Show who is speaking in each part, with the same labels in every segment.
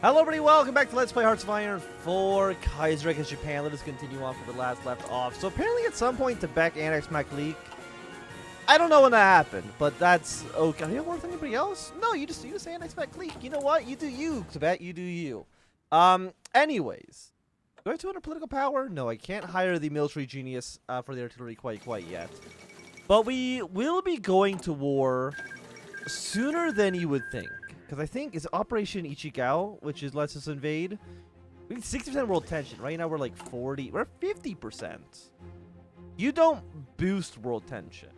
Speaker 1: Hello everybody, welcome back to Let's Play Hearts of Iron 4 Kaiserreich against Japan. Let us continue on from the last left off. So apparently at some point Tibet annexed Maklik. I don't know when that happened, but that's okay. Are you worth anybody else? No, you just annexed Maklik. You know what? You do you, Tibet. You do you. Anyways. Do I have 200 political power? No, I can't hire the military genius for the artillery quite yet. But we will be going to war sooner than you would think. Because I think it's Operation Ichigao, which is lets us invade. We have 60% world tension. Right now we're like 40. We're 50%. You don't boost world tension.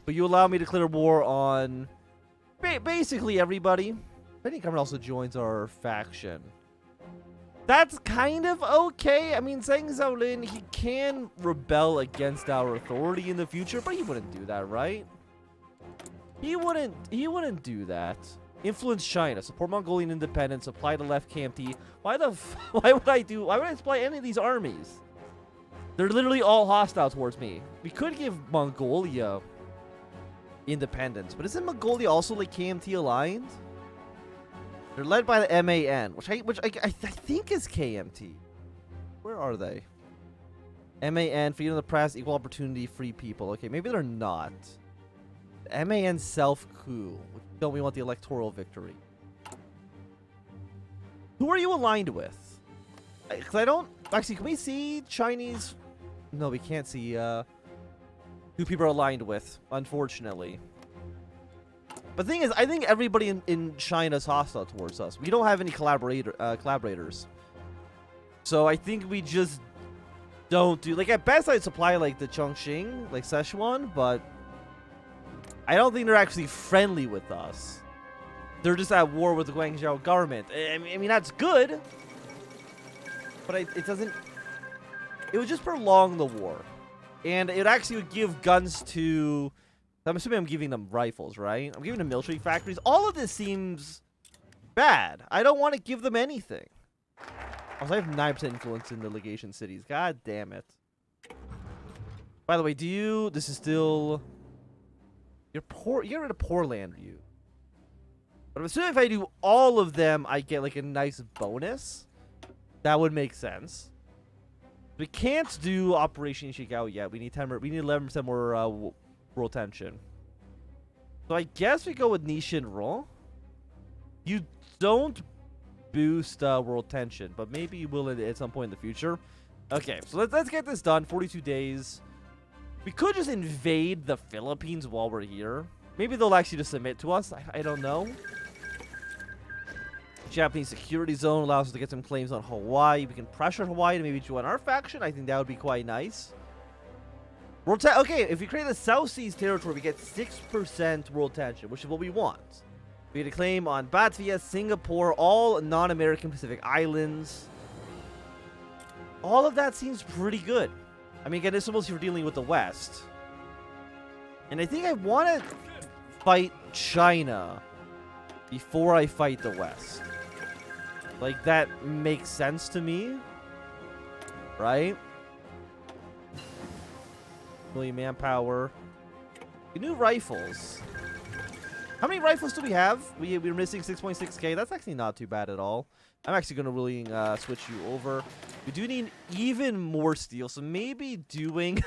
Speaker 1: But you allow me to declare war on basically everybody. I think government also joins our faction. That's kind of okay. I mean, Zhang Xiaolin, he can rebel against our authority in the future, but he wouldn't do that, right? He wouldn't do that. Influence China, support Mongolian independence, apply to left KMT. Why would I supply any of these armies? They're literally all hostile towards me. We could give Mongolia independence, but isn't Mongolia also like KMT aligned? They're led by the MAN, which I think is KMT. Where are they? MAN, freedom of the press, equal opportunity, free people. Okay, maybe they're not. MAN self-coup. Don't we want the electoral victory? Who are you aligned with? Because I don't... Actually, can we see Chinese... No, we can't see who people are aligned with, unfortunately. But the thing is, I think everybody in China is hostile towards us. We don't have any collaborators. So I think we just don't do... Like, at best, I'd supply, like, the Chongqing, like, Sichuan, but... I don't think they're actually friendly with us. They're just at war with the Guangzhou government. I mean that's good. But it doesn't... It would just prolong the war. And it actually would give guns to... I'm assuming I'm giving them rifles, right? I'm giving them military factories. All of this seems bad. I don't want to give them anything. Also, I have 9% influence in the legation cities. God damn it. By the way, this is still... You're poor. You get rid of poor land review. But I'm assuming if I do all of them, I get like a nice bonus. That would make sense. We can't do Operation Ishigao yet. We need 10. We need 11% more world tension. So I guess we go with Nishinro. You don't boost world tension, but maybe you will at some point in the future. Okay, so let's get this done. 42 days. We could just invade the Philippines while we're here. Maybe they'll actually just submit to us. I don't know. Japanese security zone allows us to get some claims on Hawaii. We can pressure Hawaii to maybe join our faction. I think that would be quite nice. Okay, if we create a South Seas territory, we get 6% world tension, which is what we want. We get a claim on Batavia, Singapore, all non-American Pacific islands. All of that seems pretty good. I mean, again, this is mostly for dealing with the West. And I think I want to fight China before I fight the West. Like, that makes sense to me. Right? Million manpower. New rifles. How many rifles do we have? We're missing 6.6k. That's actually not too bad at all. I'm actually going to really switch you over. We do need even more steel, so maybe doing...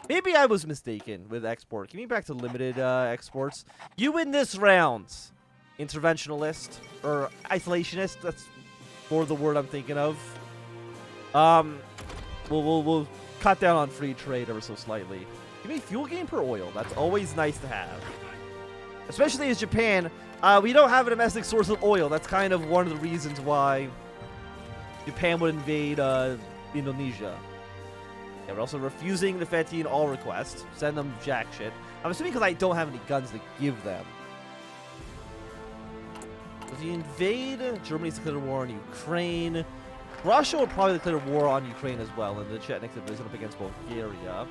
Speaker 1: Maybe I was mistaken with export. Give me back to limited exports. You win this round. Interventionalist. Or isolationist. That's more the word I'm thinking of. We'll cut down on free trade ever so slightly. Give me fuel gain per oil. That's always nice to have. Especially as Japan... we don't have a domestic source of oil. That's kind of one of the reasons why Japan would invade Indonesia. Yeah, we're also refusing the Fethian all requests. Send them jack shit. I'm assuming because I don't have any guns to give them. If you invade, Germany's declared war on Ukraine. Russia will probably declare war on Ukraine as well, and the Chetnik division up against Bulgaria.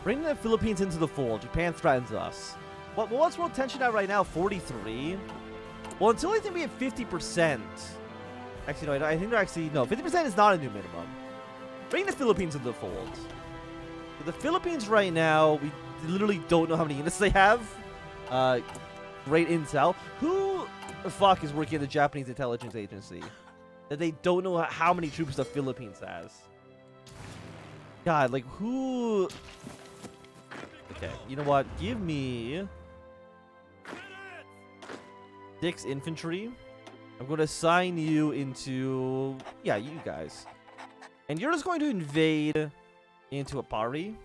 Speaker 1: Bring the Philippines into the fold. Japan threatens us. What's world tension at right now? 43? Well, until I think we have 50%. Actually, no, I think they're actually... No, 50% is not a new minimum. Bring the Philippines into the fold. So the Philippines right now, we literally don't know how many units they have. Great intel. Who the fuck is working at the Japanese intelligence agency? That they don't know how many troops the Philippines has. God, like who... Okay, you know what? Give me 6 infantry. I'm going to assign you into... Yeah, you guys. And you're just going to invade into Apari.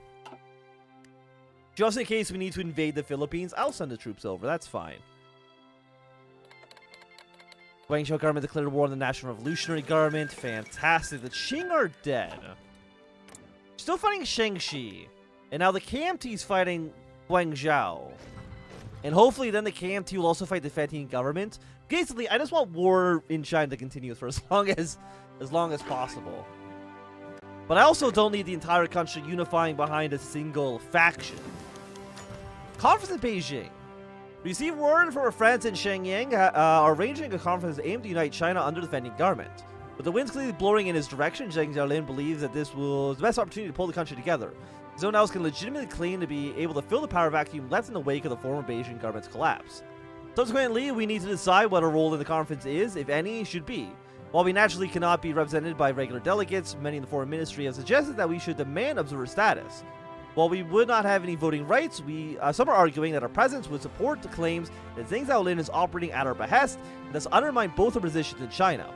Speaker 1: Just in case we need to invade the Philippines, I'll send the troops over. That's fine. Guangzhou government declared war on the National Revolutionary Government. Fantastic. The Qing are dead. Still fighting Shangxi. And now the KMT is fighting Guangzhou. And hopefully then the KMT will also fight the Fantian government. Basically, I just want war in China to continue for as long as possible. But I also don't need the entire country unifying behind a single faction. Conference in Beijing. Received word from our friends in Shenyang are arranging a conference aimed to unite China under the Fantian government. With the winds clearly blowing in his direction, Zhang Xiaolin believes that this was the best opportunity to pull the country together. Zone else can legitimately claim to be able to fill the power vacuum left in the wake of the former Beijing government's collapse. Subsequently, we need to decide what our role in the conference is, if any, should be. While we naturally cannot be represented by regular delegates, many in the foreign ministry have suggested that we should demand observer status. While we would not have any voting rights, some are arguing that our presence would support the claims that Zhang Xiaolin is operating at our behest, and thus undermine both our positions in China.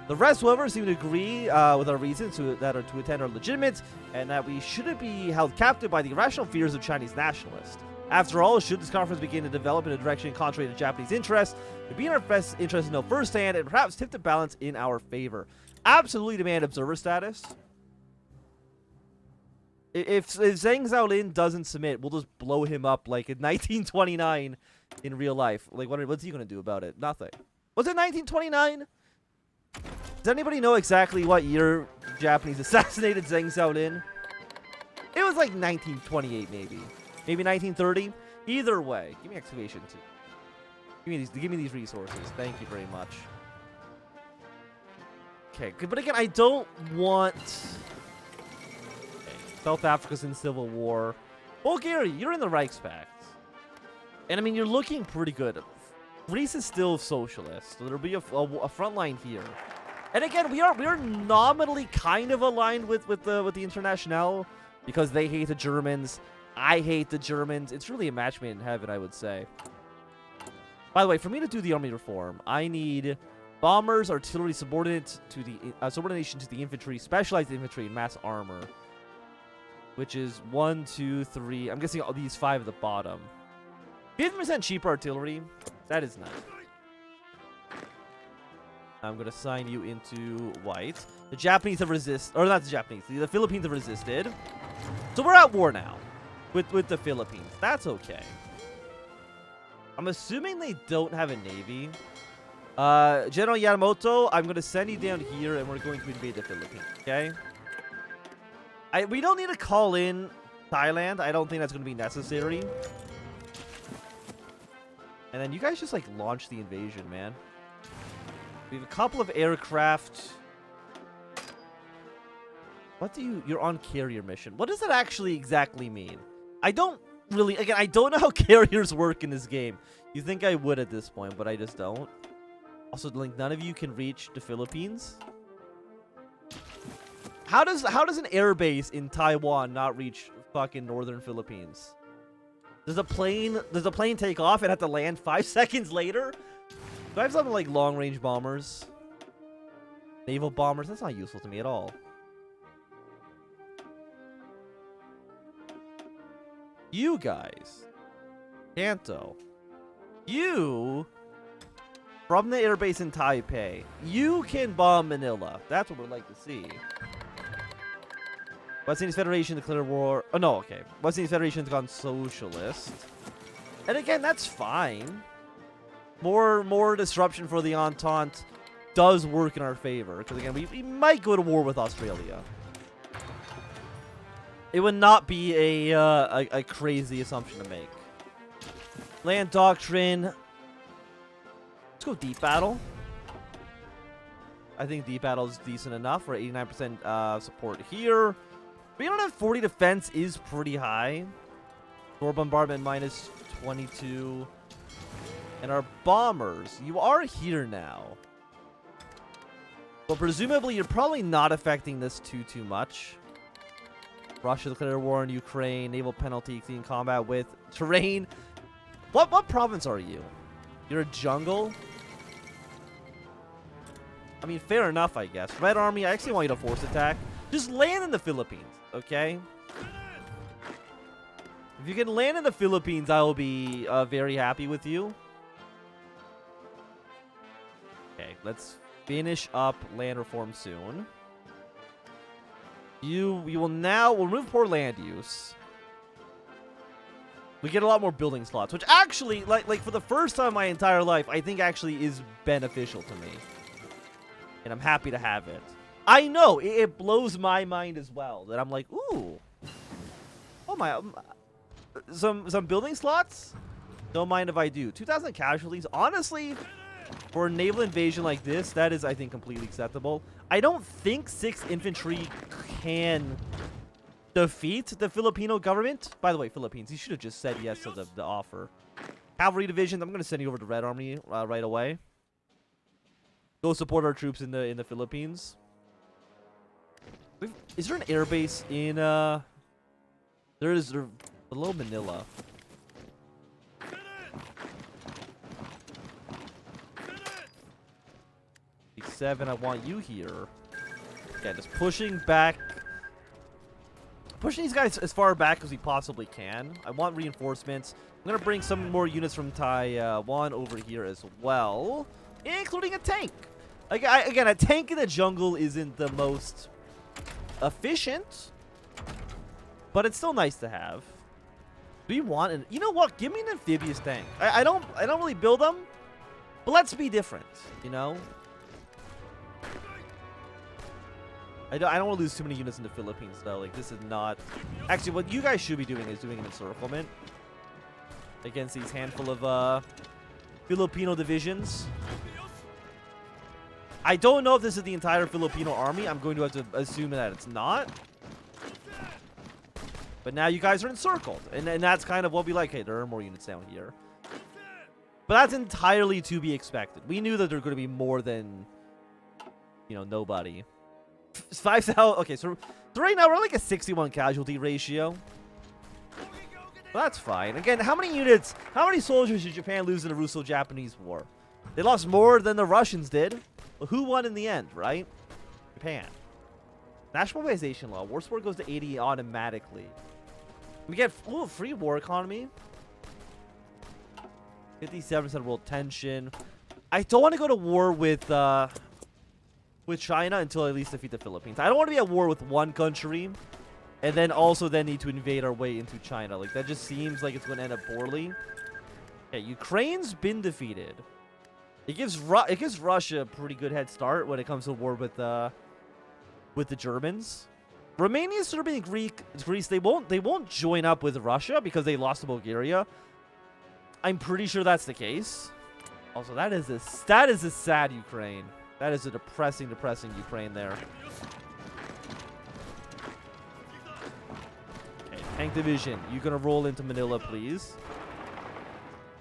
Speaker 1: The rest, however, seem to agree with our reasons that are to attend are legitimate, and that we shouldn't be held captive by the irrational fears of Chinese nationalists. After all, should this conference begin to develop in a direction contrary to Japanese interests, it would be in our best interest to know firsthand and perhaps tip the balance in our favor. Absolutely demand observer status. If Zhang Xiaolin doesn't submit, we'll just blow him up like in 1929 in real life. Like, what's he going to do about it? Nothing. Was it 1929? Does anybody know exactly what year Japanese assassinated Zhang Xiaolin? It was like 1928 maybe. Maybe 1930? Either way. Give me excavation too. Give me these resources. Thank you very much. Okay, but again, I don't want... South Africa's in civil war. Bulgaria, you're in the Reichspakt. And I mean, you're looking pretty good. Greece is still socialist, so there'll be a front line here. And again, we are nominally kind of aligned with the Internationale because they hate the Germans. I hate the Germans. It's really a match made in heaven, I would say. By the way, for me to do the army reform, I need bombers, artillery subordinate to the subordination to the infantry, specialized infantry, and mass armor. Which is 1, 2, 3. I'm guessing all these 5 at the bottom. 50% cheaper artillery. That is nice. I'm going to assign you into white. The Japanese have resisted. Or not the Japanese. The Philippines have resisted. So we're at war now. With the Philippines. That's okay. I'm assuming they don't have a navy. General Yamamoto, I'm going to send you down here and we're going to invade the Philippines. Okay? We don't need to call in Thailand. I don't think that's going to be necessary. And then you guys just, like, launch the invasion, man. We have a couple of aircraft. What do you... You're on carrier mission. What does that actually exactly mean? I don't really... Again, I don't know how carriers work in this game. You think I would at this point, but I just don't. Also, like, none of you can reach the Philippines. How does an airbase in Taiwan not reach fucking northern Philippines? Does a plane take off and have to land 5 seconds later? Do I have something like long-range bombers? Naval bombers? That's not useful to me at all. You guys. Kanto. You, from the airbase in Taipei, you can bomb Manila. That's what we'd like to see. West Indies Federation declared war. Oh, no, okay. West Indies Federation has gone socialist. And again, that's fine. More disruption for the Entente does work in our favor. Because again, we might go to war with Australia. It would not be a crazy assumption to make. Land Doctrine. Let's go Deep Battle. I think Deep Battle is decent enough. We're at 89% support here. 340 defense is pretty high. Door bombardment minus 22. And our bombers, you are here now. But presumably, you're probably not affecting this too much. Russia declared war in Ukraine. Naval penalty in combat with terrain. What province are you? You're a jungle? I mean, fair enough, I guess. Red Army, I actually want you to force attack. Just land in the Philippines, okay? If you can land in the Philippines, I will be very happy with you. Okay, let's finish up land reform we'll remove poor land use. We get a lot more building slots, which actually, like for the first time in my entire life, I think actually is beneficial to me. And I'm happy to have it. I know, it blows my mind as well. That I'm like, ooh. Oh my, some building slots? Don't mind if I do. 2,000 casualties. Honestly, for a naval invasion like this, that is, I think, completely acceptable. I don't think 6th Infantry can defeat the Filipino government. By the way, Philippines, you should have just said yes to the offer. Cavalry division, I'm going to send you over to Red Army right away. Go support our troops in the Philippines. Is there an air base in there is below Manila. 7, I want you here. Yeah, just pushing back. Pushing these guys as far back as we possibly can. I want reinforcements. I'm going to bring some more units from Taiwan over here as well. Including a tank. Again, a tank in the jungle isn't the most efficient. But it's still nice to have. Do you want an... You know what? Give me an amphibious tank. I don't really build them. But let's be different, you know? I don't want to lose too many units in the Philippines, though. Like, this is not... Actually, what you guys should be doing is doing an encirclement against these handful of Filipino divisions. I don't know if this is the entire Filipino army. I'm going to have to assume that it's not. But now you guys are encircled. And that's kind of what we like. Hey, there are more units down here. But that's entirely to be expected. We knew that there were going to be more than, you know, nobody. 5,000. Okay, so right now we're like a 61 casualty ratio. Well, that's fine. Again, how many soldiers did Japan lose in the Russo-Japanese War? They lost more than the Russians did. Well, who won in the end, right? Japan. National mobilization law. War support goes to 80 automatically. We get free war economy. 57% world tension. I don't want to go to war with China until I at least defeat the Philippines. I don't want to be at war with one country and then need to invade our way into China. Like, that just seems like it's going to end up poorly. Okay, Ukraine's been defeated. It gives Russia a pretty good head start when it comes to war with the Germans. Romania, Serbia, and Greece, they won't join up with Russia because they lost to Bulgaria. I'm pretty sure that's the case. Also, that is a sad Ukraine. That is a depressing Ukraine there. Okay, tank division, you gonna roll into Manila, please?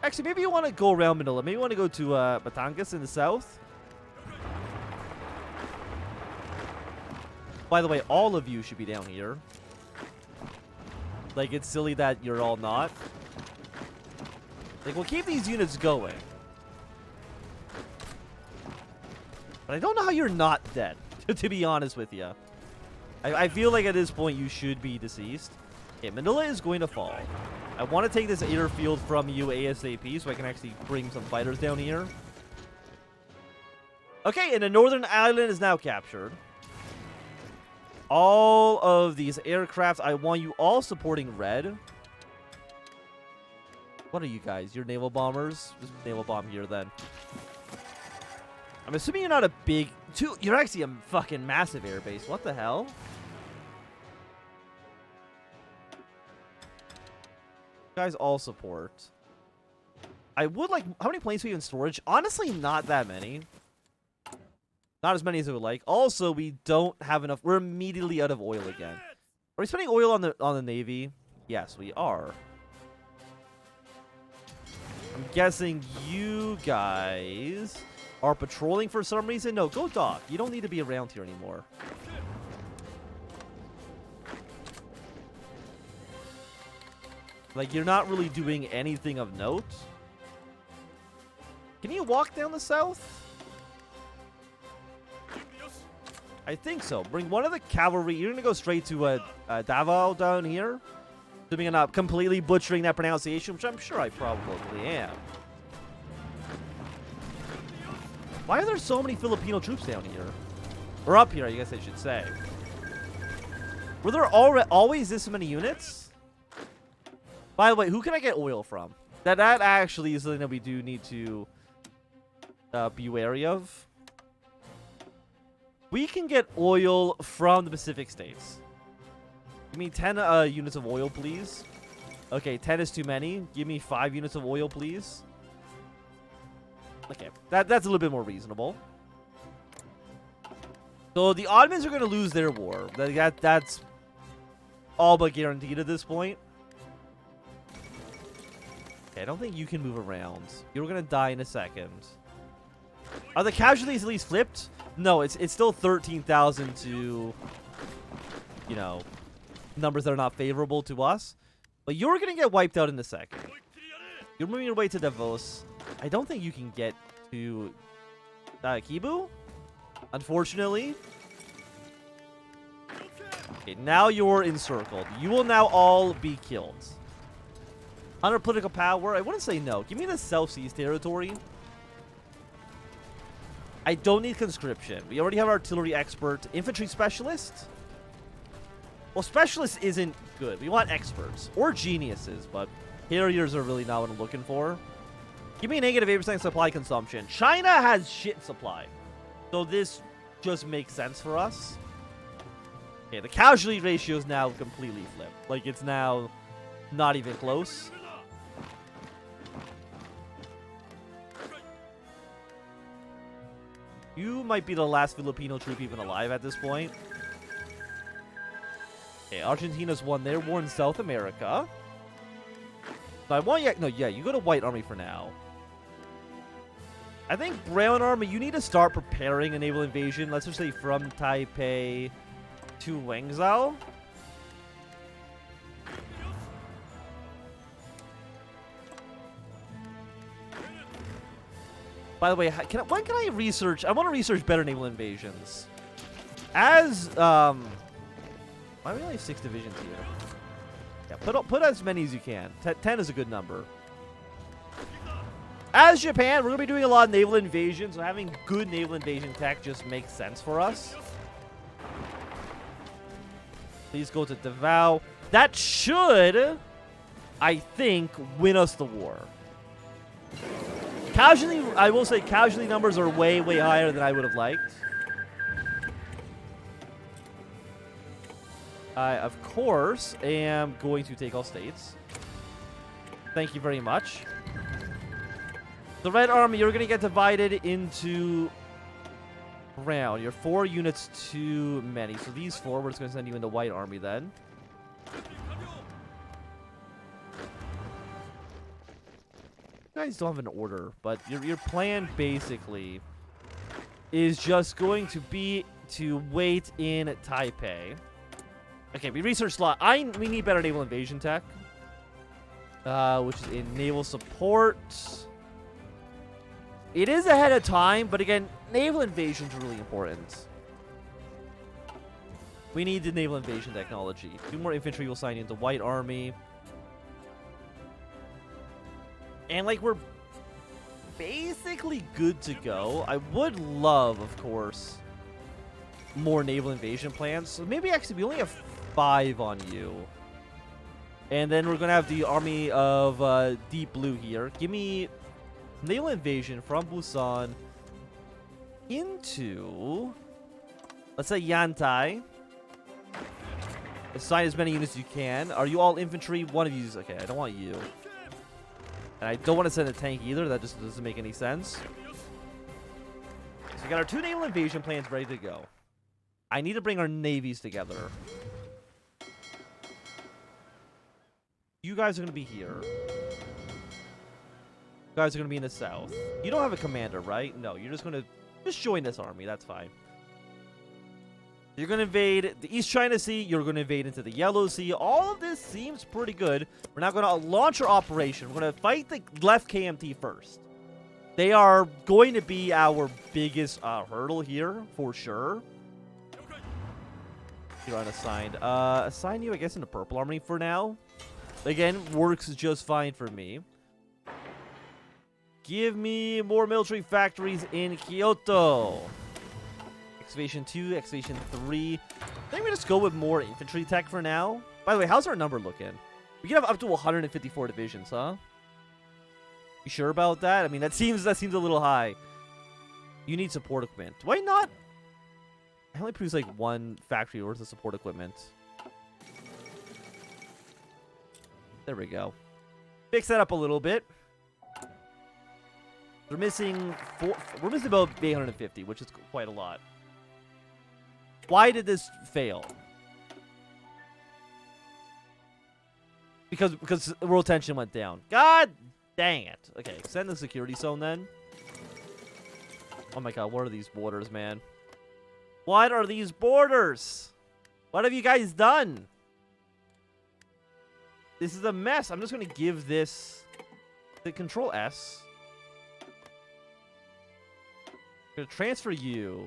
Speaker 1: Actually, maybe you want to go around Manila. Maybe you want to go to Batangas in the south. By the way, all of you should be down here. Like, it's silly that you're all not. Like, we'll keep these units going. But I don't know how you're not dead, to be honest with you. I feel like at this point you should be deceased. Okay, Manila is going to fall. I want to take this airfield from you ASAP so I can actually bring some fighters down here. Okay, and the northern island is now captured. All of these aircraft, I want you all supporting red. What are you guys? You're naval bombers? Just naval bomb here then. I'm assuming you're not a big... You're actually a fucking massive airbase. What the hell? You guys all support. I would like... How many planes do we have in storage? Honestly, not that many. Not as many as I would like. Also, we don't have enough. We're immediately out of oil again. Are we spending oil on the Navy? Yes, we are. I'm guessing you you guys are patrolling for some reason, no, go dock. You don't need to be around here anymore. Like, you're not really doing anything of note. Can you walk down the south? I think so. Bring one of the cavalry. You're going to go straight to Naval down here. Assuming I'm not completely butchering that pronunciation, which I'm sure I probably am. Why are there so many Filipino troops down here? Or up here, I guess I should say. Were there always this many units? By the way, who can I get oil from? That actually is something that we do need to be wary of. We can get oil from the Pacific states. Give me 10 units of oil, please. Okay, 10 is too many. Give me 5 units of oil, please. Okay, that's a little bit more reasonable. So the Ottomans are going to lose their war. That's all but guaranteed at this point. Okay, I don't think you can move around. You're going to die in a second. Are the casualties at least flipped? No, it's still 13,000 to, you know, numbers that are not favorable to us. But you're going to get wiped out in a second. You're moving your way to Davos. I don't think you can get to Kibu, unfortunately. Okay, now you're encircled. You will now all be killed. Under political power, I wouldn't say no. Give me the South Seas territory. I don't need conscription. We already have artillery expert. Infantry specialist? Well, specialist isn't good. We want experts. Or geniuses, but carriers are really not what I'm looking for. Give me a negative 8% supply consumption. China has shit supply. So this just makes sense for us. Okay, the casualty ratio is now completely flipped. Like, it's now not even close. You might be the last Filipino troop even alive at this point. Okay, Argentina's won their war in South America. So I want you... No, yeah, you go to White Army for now. I think Brown Army, you need to start preparing a naval invasion. Let's just say from Taipei to Wenzhou. By the way, when can I research? I want to research better naval invasions. As, why do we only have 6 divisions here? Yeah, put as many as you can. 10 is a good number. As Japan, we're going to be doing a lot of naval invasions, so having good naval invasion tech just makes sense for us. Please go to Davao. That should, I think, win us the war. Casualty, I will say casualty numbers are way, way higher than I would have liked. I, of course, am going to take all states. Thank you very much. The Red Army, you're going to get divided into round. You're 4 units too many. So these 4, we're just going to send you into White Army then. You guys don't have an order, but your plan basically is just going to be to wait in Taipei. Okay, we researched a lot. We need better naval invasion tech, which is in naval support. It is ahead of time, but again, naval invasion is really important. We need the naval invasion technology. 2 more infantry will sign into White Army. And, like, we're basically good to go. I would love, of course, more naval invasion plans. So maybe, actually, we only have 5 on you. And then we're going to have the Army of Deep Blue here. Give me naval invasion from Busan into, let's say, Yantai. Assign as many units as you can. Are you all infantry? One of you is... Okay, I don't want you. And I don't want to send a tank either. That just doesn't make any sense. So we got our 2 naval invasion plans ready to go. I need to bring our navies together. You guys are going to be here. You guys are going to be in the south. You don't have a commander, right? No, you're just going to just join this army. That's fine. You're going to invade the East China Sea. You're going to invade into the Yellow Sea. All of this seems pretty good. We're now going to launch our operation. We're going to fight the left KMT first. They are going to be our biggest hurdle here, for sure. You're unassigned. Assign you, I guess, in the purple army for now. Again, works just fine for me. Give me more military factories in Kyoto. Excavation 2, Excavation 3. I think we just go with more infantry tech for now. By the way, how's our number looking? We can have up to 154 divisions, huh? You sure about that? I mean, that seems a little high. You need support equipment. Why not? I only produce like one factory worth of support equipment. There we go. Fix that up a little bit. We're missing we're missing about 850, which is quite a lot. Why did this fail? Because world tension went down. God dang it. Okay, extend the security zone then. Oh my god, what are these borders, man? What are these borders? What have you guys done? This is a mess. I'm just going to give this the Control S. I'm going to transfer you.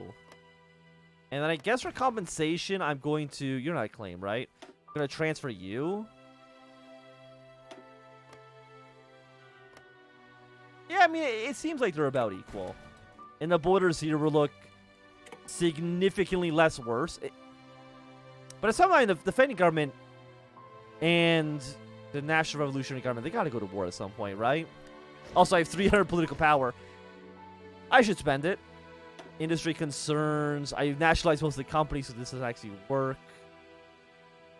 Speaker 1: And then I guess for compensation, I'm going to... You're not a claim, right? I'm going to transfer you. Yeah, I mean, it seems like they're about equal. And the borders here will look significantly less worse. But at some point, the defending government and the National Revolutionary Government, they got to go to war at some point, right? Also, I have 300 political power. I should spend it. Industry concerns. I nationalized most of the companies, so this doesn't actually work.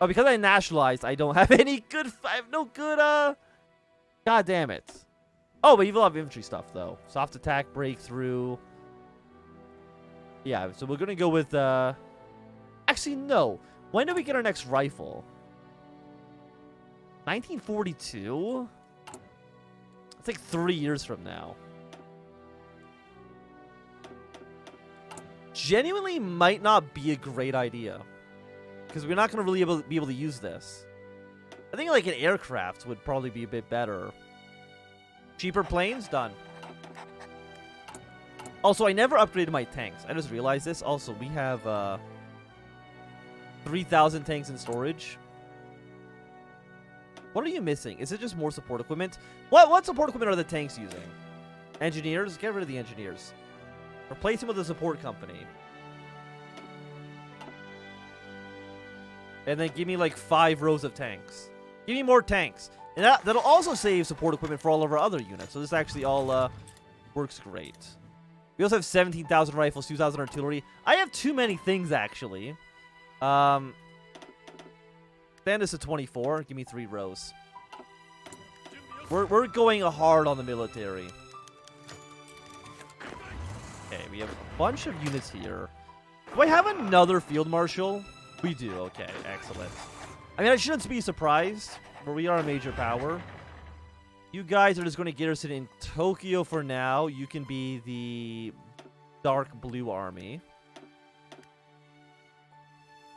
Speaker 1: Oh, because I nationalized, I don't have any good... I have no good, God damn it. Oh, but you will have infantry stuff, though. Soft attack, breakthrough. Yeah, so we're going to go with, Actually, no. When do we get our next rifle? 1942? It's like 3 years from now. Genuinely might not be a great idea. Because we're not going to really be able to use this. I think like an aircraft would probably be a bit better. Cheaper planes? Done. Also, I never upgraded my tanks. I just realized this. Also, we have 3,000 tanks in storage. What are you missing? Is it just more support equipment? What support equipment are the tanks using? Engineers? Get rid of the engineers. Replace them with a support company. And then give me like 5 rows of tanks. Give me more tanks. And that'll also save support equipment for all of our other units. So this actually all works great. We also have 17,000 rifles, 2,000 artillery. I have too many things, actually. Stand this to 24. Give me 3 rows. We're going hard on the military. Okay, we have a bunch of units here. Do I have another field marshal? We do. Okay, excellent. I mean, I shouldn't be surprised, but we are a major power. You guys are just going to garrison in Tokyo for now. You can be the dark blue army.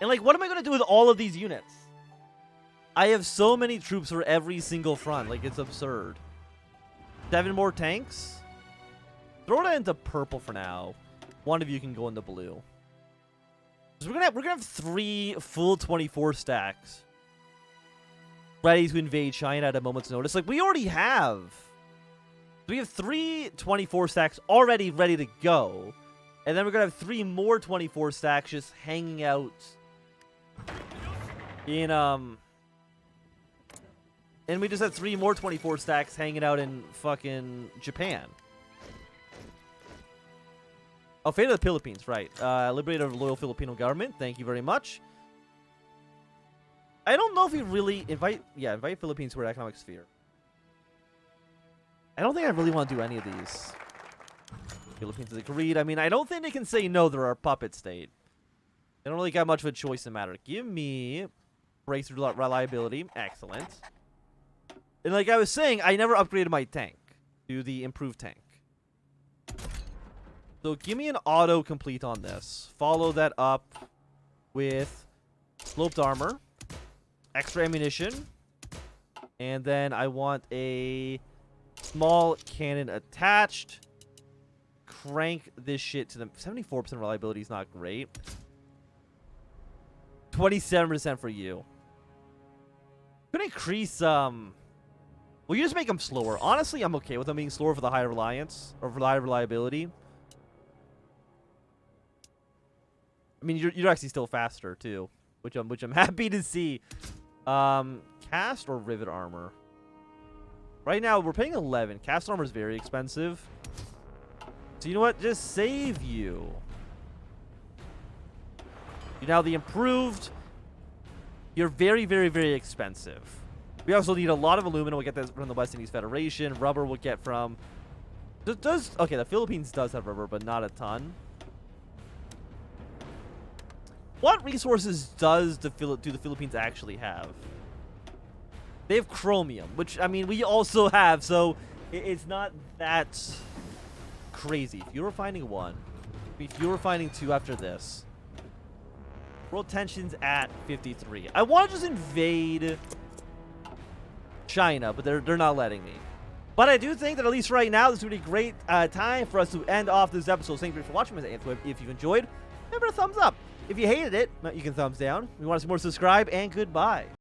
Speaker 1: And, like, what am I going to do with all of these units? I have so many troops for every single front. Like, it's absurd. 7 more tanks? Throw that into purple for now. One of you can go into blue. So we're gonna have 3 full 24 stacks ready to invade China at a moment's notice. Like, we already have. We have 3 24 stacks already ready to go. And then we're going to have 3 more 24 stacks just hanging out in, And we just have 3 more 24 stacks hanging out in fucking Japan. Oh, fate of the Philippines, right. Liberator of the loyal Filipino government. Thank you very much. I don't know if we really invite Philippines to our economic sphere. I don't think I really want to do any of these. Philippines is agreed. I mean, I don't think they can say no. They're our puppet state. They don't really got much of a choice in the matter. Give me breakthrough reliability. Excellent. And like I was saying, I never upgraded my tank. to the improved tank. So give me an auto-complete on this. Follow that up with sloped armor, extra ammunition, and then I want a small cannon attached. Crank this shit to the 74% reliability is not great. 27% for you. Could increase well, you just make them slower. Honestly, I'm okay with them being slower for the higher reliance or for the higher reliability. I mean, you're actually still faster too, which I'm happy to see. Cast or rivet armor? Right now we're paying 11. Cast armor is very expensive. So you know what? Just save you. You now the improved. You're very, very, very expensive. We also need a lot of aluminum. We'll get this from the West Indies Federation. Rubber we'll get from... Okay, the Philippines does have rubber, but not a ton. What resources do the Philippines actually have? They have chromium, which, I mean, we also have, so it's not that crazy. If you were finding 1, if you were finding 2 after this... World tensions at 53. I want to just invade China, but they're not letting me. But I do think that at least right now, this would be a great time for us to end off this episode. Thank you for watching. If you enjoyed, remember to thumbs up. If you hated it, you can thumbs down. If you want to see more, subscribe, and goodbye.